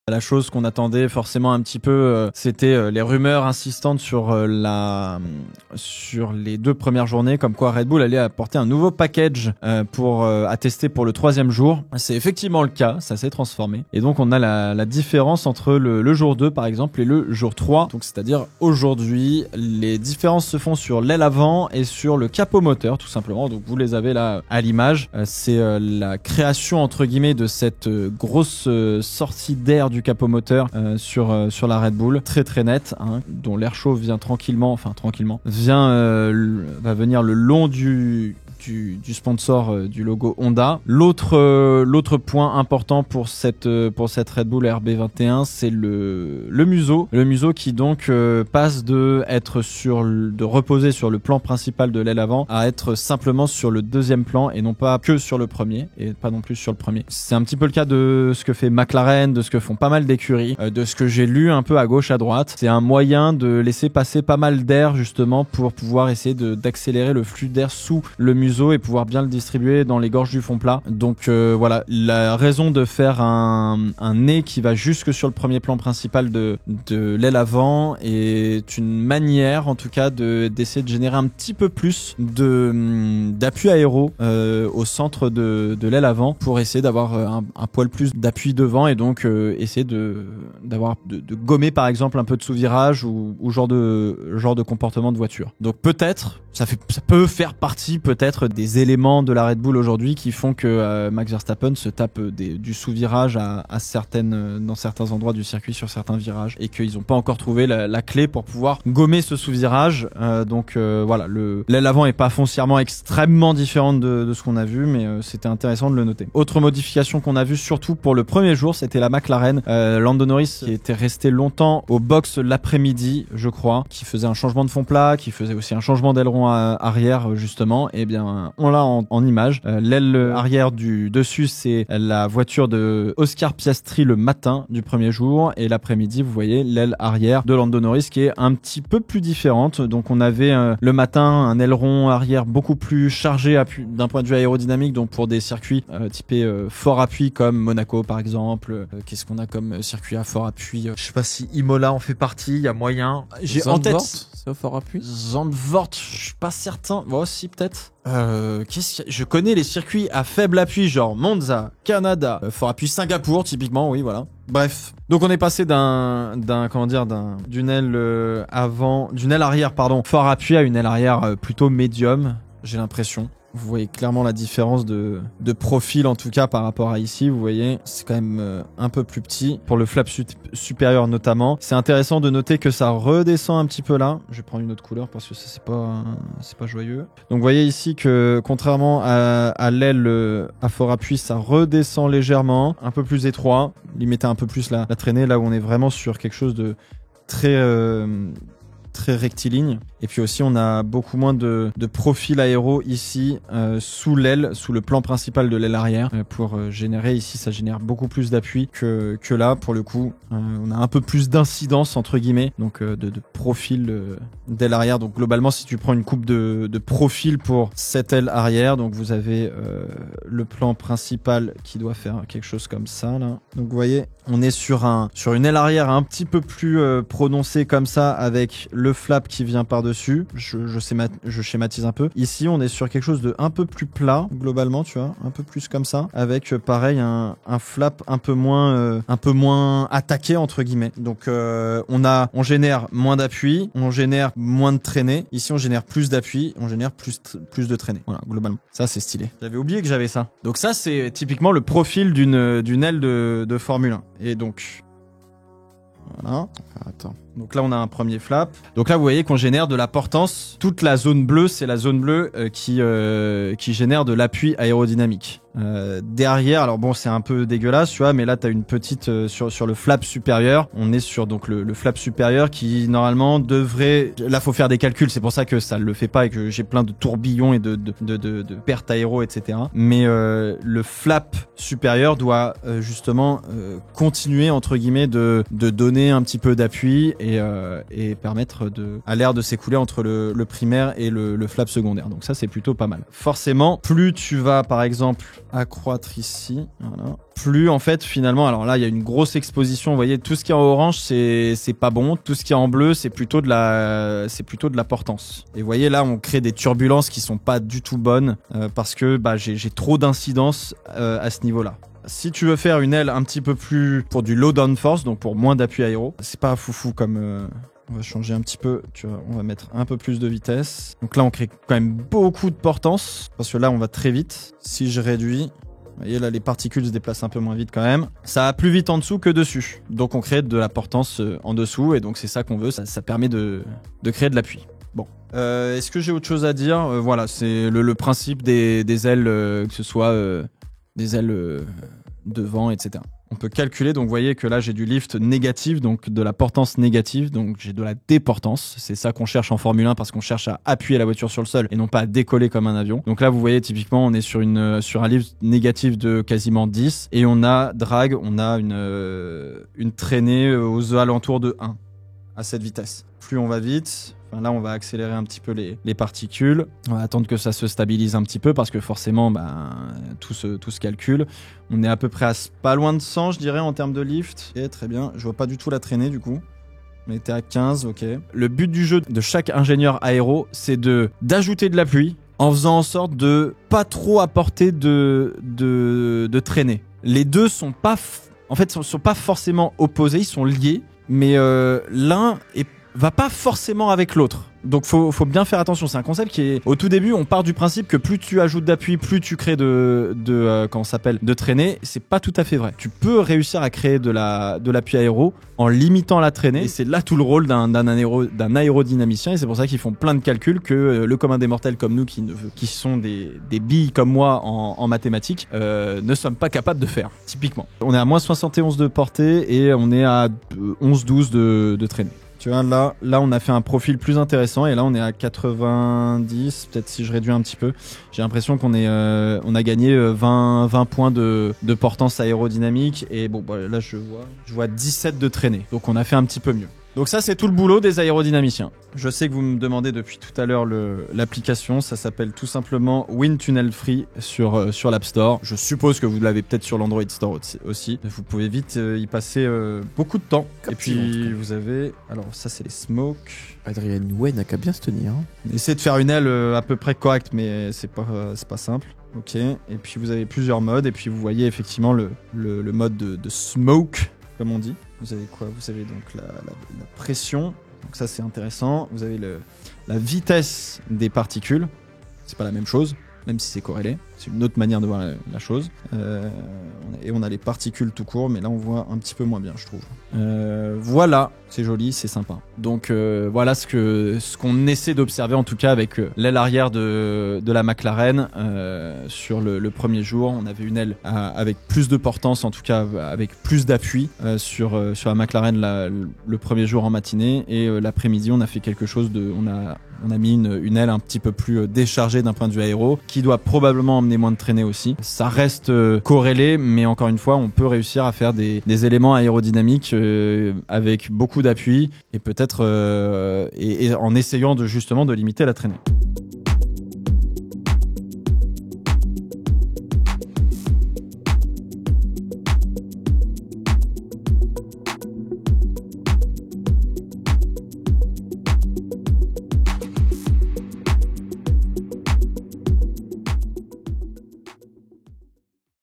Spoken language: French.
La chose qu'on attendait forcément un petit peu, c'était les rumeurs insistantes sur les 2 premières journées, comme quoi Red Bull allait apporter un nouveau package à tester pour le 3e jour. C'est effectivement le cas, ça s'est transformé. Et donc on a la différence entre le jour 2 par exemple et le jour 3. Donc c'est-à-dire aujourd'hui, les différences se font sur l'aile avant et sur le capot moteur tout simplement. Donc vous les avez là à l'image. C'est la création entre guillemets de cette grosse sortie d'air du capot moteur sur la Red Bull, très très net, hein, dont l'air chaud vient va venir le long du sponsor du logo Honda. L'autre point important pour cette Red Bull RB21, c'est le museau. Le museau qui donc passe de reposer sur le plan principal de l'aile avant à être simplement sur le 2e plan et non pas que sur le premier et pas non plus sur le premier. C'est un petit peu le cas de ce que fait McLaren, de ce que font pas mal d'écuries, de ce que j'ai lu un peu à gauche à droite. C'est un moyen de laisser passer pas mal d'air justement pour pouvoir essayer d'accélérer le flux d'air sous le museau et pouvoir bien le distribuer dans les gorges du fond plat. Donc voilà, la raison de faire un nez qui va jusque sur le premier plan principal de l'aile avant est une manière en tout cas d'essayer de générer un petit peu plus d'appui aéro au centre de l'aile avant pour essayer d'avoir un poil plus d'appui devant et donc essayer de gommer par exemple un peu de sous-virage ou genre de comportement de voiture. Donc peut-être ça peut faire partie peut-être des éléments de la Red Bull aujourd'hui qui font que Max Verstappen se tape du sous-virage dans certains endroits du circuit sur certains virages et qu'ils n'ont pas encore trouvé la clé pour pouvoir gommer ce sous-virage. Donc voilà, l'aile avant est pas foncièrement extrêmement différente de ce qu'on a vu, mais c'était intéressant de le noter. Autre modification qu'on a vue surtout pour le premier jour, c'était la McLaren. Lando Norris qui était resté longtemps au box l'après-midi, je crois, qui faisait un changement de fond plat, qui faisait aussi un changement d'aileron arrière justement. Et bien on l'a en image. L'aile arrière du dessus, c'est la voiture de Oscar Piastri le matin du premier jour, et l'après-midi, vous voyez l'aile arrière de Lando Norris qui est un petit peu plus différente. Donc on avait le matin un aileron arrière beaucoup plus chargé d'un point de vue aérodynamique, donc pour des circuits typés fort appui comme Monaco par exemple. Qu'est-ce qu'on a comme circuit à fort appui? Je sais pas si Imola en fait partie, il y a moyen. J'ai en tête c'est au fort appui. Zandvoort, je suis pas certain. Bon, si peut-être. Je connais les circuits à faible appui, genre Monza, Canada, fort appui Singapour, typiquement, oui, voilà. Bref. Donc on est passé d'une aile arrière, fort appui à une aile arrière plutôt médium, j'ai l'impression. Vous voyez clairement la différence de profil, en tout cas par rapport à ici. Vous voyez, c'est quand même un peu plus petit pour le flap supérieur notamment. C'est intéressant de noter que ça redescend un petit peu là. Je vais prendre une autre couleur parce que ça c'est pas joyeux. Donc vous voyez ici que contrairement à l'aile à fort appui, ça redescend légèrement, un peu plus étroit, limiter un peu plus la traînée, là où on est vraiment sur quelque chose de très rectiligne. Et puis aussi on a beaucoup moins de profil aéro ici sous l'aile, sous le plan principal de l'aile arrière pour générer, ici ça génère beaucoup plus d'appui que là pour le coup. On a un peu plus d'incidence entre guillemets, donc de profil d'aile arrière. Donc globalement si tu prends une coupe de profil pour cette aile arrière, donc vous avez le plan principal qui doit faire quelque chose comme ça là. Donc vous voyez, on est sur une aile arrière un petit peu plus prononcée comme ça, avec le flap qui vient par-dessus. Je schématise un peu. Ici, on est sur quelque chose de un peu plus plat, globalement, tu vois, un peu plus comme ça, avec pareil un flap un peu moins attaqué entre guillemets. Donc on génère moins d'appui, on génère moins de traînée. Ici, on génère plus d'appui, on génère plus de traînée. Voilà, globalement. Ça, c'est stylé. J'avais oublié que j'avais ça. Donc ça, c'est typiquement le profil d'une aile de Formule 1. Et donc voilà. Attends. Donc là, on a un premier flap. Donc là, vous voyez qu'on génère de la portance. Toute la zone bleue, c'est la zone bleue qui génère de l'appui aérodynamique. Derrière, alors bon, c'est un peu dégueulasse, tu vois, mais là, t'as une petite sur le flap supérieur. On est sur donc le flap supérieur qui normalement devrait. Là, faut faire des calculs. C'est pour ça que ça le fait pas et que j'ai plein de tourbillons et de pertes aéro, etc. Mais le flap supérieur doit justement continuer entre guillemets de donner un petit peu d'appui et permettre à l'air de s'écouler entre le primaire et le flap secondaire. Donc ça, c'est plutôt pas mal. Forcément, plus tu vas par exemple accroître ici, voilà. Plus en fait finalement, alors là il y a une grosse exposition, vous voyez, tout ce qui est en orange c'est pas bon, tout ce qui est en bleu c'est plutôt de la portance. Et vous voyez là on crée des turbulences qui sont pas du tout bonnes parce que j'ai trop d'incidence à ce niveau-là. Si tu veux faire une aile un petit peu plus pour du low downforce, donc pour moins d'appui aéro, c'est pas foufou comme on va changer un petit peu, tu vois, on va mettre un peu plus de vitesse. Donc là on crée quand même beaucoup de portance parce que là on va très vite. Si je réduis, vous voyez là les particules se déplacent un peu moins vite quand même. Ça va plus vite en dessous que dessus. Donc on crée de la portance en dessous et donc c'est ça qu'on veut, ça permet de créer de l'appui. Bon. Est-ce que j'ai autre chose à dire voilà, c'est le principe des ailes, que ce soit des ailes devant, etc. On peut calculer, donc vous voyez que là j'ai du lift négatif, donc de la portance négative, donc j'ai de la déportance. C'est ça qu'on cherche en Formule 1 parce qu'on cherche à appuyer la voiture sur le sol et non pas à décoller comme un avion. Donc là vous voyez typiquement on est sur un lift négatif de quasiment 10 et on a drag, on a une traînée aux alentours de 1 à cette vitesse. Plus on va vite, là on va accélérer un petit peu les particules, on va attendre que ça se stabilise un petit peu parce que forcément tout se calcule. On est à peu près à pas loin de 100 je dirais en termes de lift. Et très bien, je vois pas du tout la traînée du coup. On était à 15, ok. Le but du jeu de chaque ingénieur aéro, c'est d'ajouter de l'appui en faisant en sorte de pas trop apporter de traînée. Les deux sont pas forcément opposés, ils sont liés, mais l'un va pas forcément avec l'autre. Donc faut bien faire attention, c'est un concept qui est au tout début, on part du principe que plus tu ajoutes d'appui, plus tu crées de traînée, c'est pas tout à fait vrai. Tu peux réussir à créer de l'appui aéro en limitant la traînée et c'est là tout le rôle d'un aérodynamicien et c'est pour ça qu'ils font plein de calculs que le commun des mortels comme nous qui sont des billes comme moi en mathématiques ne sommes pas capables de faire, typiquement. On est à moins 71 de portée et on est à 11-12 de traînée. Tu vois, là, on a fait un profil plus intéressant et là, on est à 90. Peut-être si je réduis un petit peu, j'ai l'impression on a gagné 20 points de portance aérodynamique et bon, là, je vois 17 de traînée. Donc, on a fait un petit peu mieux. Donc ça, c'est tout le boulot des aérodynamiciens. Je sais que vous me demandez depuis tout à l'heure l'application. Ça s'appelle tout simplement Wind Tunnel Free sur l'App Store. Je suppose que vous l'avez peut-être sur l'Android Store aussi. Vous pouvez vite y passer beaucoup de temps. Et puis vous avez... Alors ça, c'est les smokes. Adrien Nouet n'a qu'à bien se tenir. Essayez de faire une aile à peu près correcte, mais c'est pas simple. Ok. Et puis vous avez plusieurs modes. Et puis vous voyez effectivement le mode de smoke, comme on dit. Vous avez quoi? Vous avez donc la pression, donc ça c'est intéressant. Vous avez la vitesse des particules, c'est pas la même chose, même si c'est corrélé. C'est une autre manière de voir la chose. Et on a les particules tout court, mais là on voit un petit peu moins bien, je trouve. Voilà, c'est joli, c'est sympa. Donc voilà ce qu'on essaie d'observer en tout cas avec l'aile arrière de la McLaren. Sur le premier jour, on avait une aile avec plus de portance, en tout cas avec plus d'appui sur la McLaren le premier jour en matinée. Et l'après-midi, on a fait quelque chose on a mis une aile un petit peu plus déchargée d'un point de vue aéro, qui doit probablement emmener moins de traînée aussi. Ça reste corrélé, mais encore une fois, on peut réussir à faire des éléments aérodynamiques avec beaucoup d'appui et peut-être et en essayant justement de limiter la traînée.